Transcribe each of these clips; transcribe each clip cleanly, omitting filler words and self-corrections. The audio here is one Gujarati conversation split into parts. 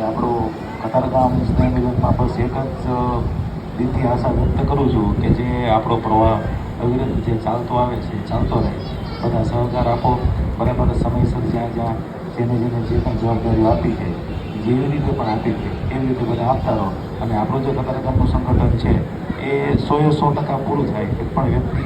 આપણું કતારગામ સ્નેહ મિલનમાં બસ એક જ દિલથી આશા વ્યક્ત કરું છું કે જે આપણો પ્રવાહ અવિરત જે ચાલતો આવે છે ચાલતો રહે. બધા સહકાર આપો, બરાબર સમયસર જ્યાં જેને જે પણ જવાબદારીઓ આપી છે જેવી રીતે પણ આપી છે એવી રીતે બધા આપતા રહો. અને આપણું જે કતારગામનું સંગઠન છે એ 100% પૂરું થાય. એક પણ વ્યક્તિ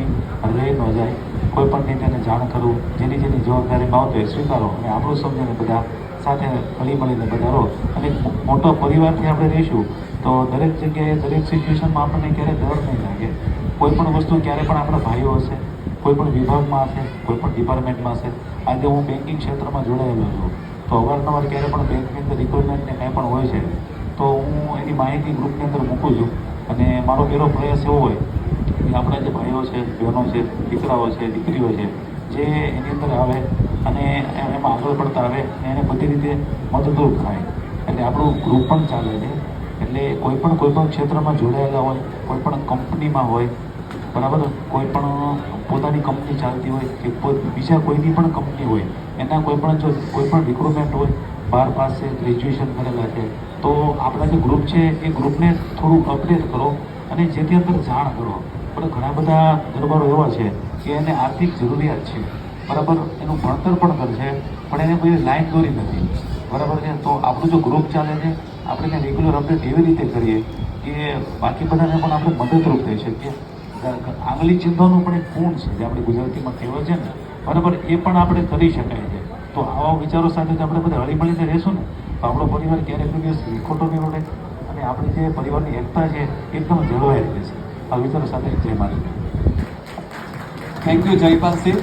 રહી ન જાય. કોઈ પણ તેને જાણ કરવું, જેની જવાબદારીમાં આવતો એ સ્વીકારો અને આપણું સમજીને બધા સાથે હળી મળીને બધા રહો. અને મોટો પરિવારથી આપણે રહીશું તો દરેક જગ્યાએ દરેક સિચ્યુએશનમાં આપણને ક્યારેય ડર નહીં લાગે. કોઈ પણ વસ્તુ ક્યારે પણ આપણા ભાઈઓ હશે, કોઈ પણ વિભાગમાં હશે, કોઈ પણ ડિપાર્ટમેન્ટમાં હશે. આજે હું બેન્કિંગ ક્ષેત્રમાં જોડાયેલો છું તો અવારનવાર ક્યારે પણ બેંકની અંદર રિક્વાયરમેન્ટને કાંઈ પણ હોય છે તો હું એની માહિતી ગ્રુપની અંદર મૂકું છું. અને મારો પહેલો પ્રયાસ એવો હોય કે આપણા જે ભાઈઓ છે, બહેનો છે, દીકરાઓ છે, દીકરીઓ છે જે એની અંદર આવે અને એમાં આગળ પડતા આવે અને એને બધી રીતે મદદરૂપ થાય. એટલે આપણું ગ્રુપ પણ ચાલે છે. એટલે કોઈ પણ ક્ષેત્રમાં જોડાયેલા હોય, કોઈ પણ કંપનીમાં હોય, બરાબર, કોઈ પણ પોતાની કંપની ચાલતી હોય કે બીજા કોઈની પણ કંપની હોય, એના કોઈ પણ રિક્રુટમેન્ટ હોય, 12 પાસ છે, ગ્રેજ્યુએશન કરેલા છે, તો આપણા જે ગ્રુપ છે એ ગ્રુપને થોડું અપડેટ કરો અને જેથી અંદર જાણ કરો. પણ ઘણા બધા દરબારો એવા છે કે એને આર્થિક જરૂરિયાત છે, બરાબર, એનું ભણતર પણ કરશે પણ એને કોઈ લાઈન દોરી નથી, બરાબર છે. તો આપણું જો ગ્રુપ ચાલે છે, આપણે એને રેગ્યુલર અપડેટ એવી રીતે કરીએ કે બાકી બધાને પણ આપણે મદદરૂપ થઈ શકીએ. આંગળી ચીંધવાનું પણ એક ગુણ છે જે આપણે ગુજરાતીમાં કહેવાય છે ને, બરાબર, એ પણ આપણે કરી શકાય છે. તો આવા વિચારો સાથે જ આપણે બધા હળી મળીને રહેશું ને તો આપણો પરિવાર ક્યારેક દિવસ ખોટો નહીં પડે અને આપણી જે પરિવારની એકતા છે એકદમ જળવાઈ રહેશે. આ વિચારો સાથે જય માતા. Thank you Jaypalsinh.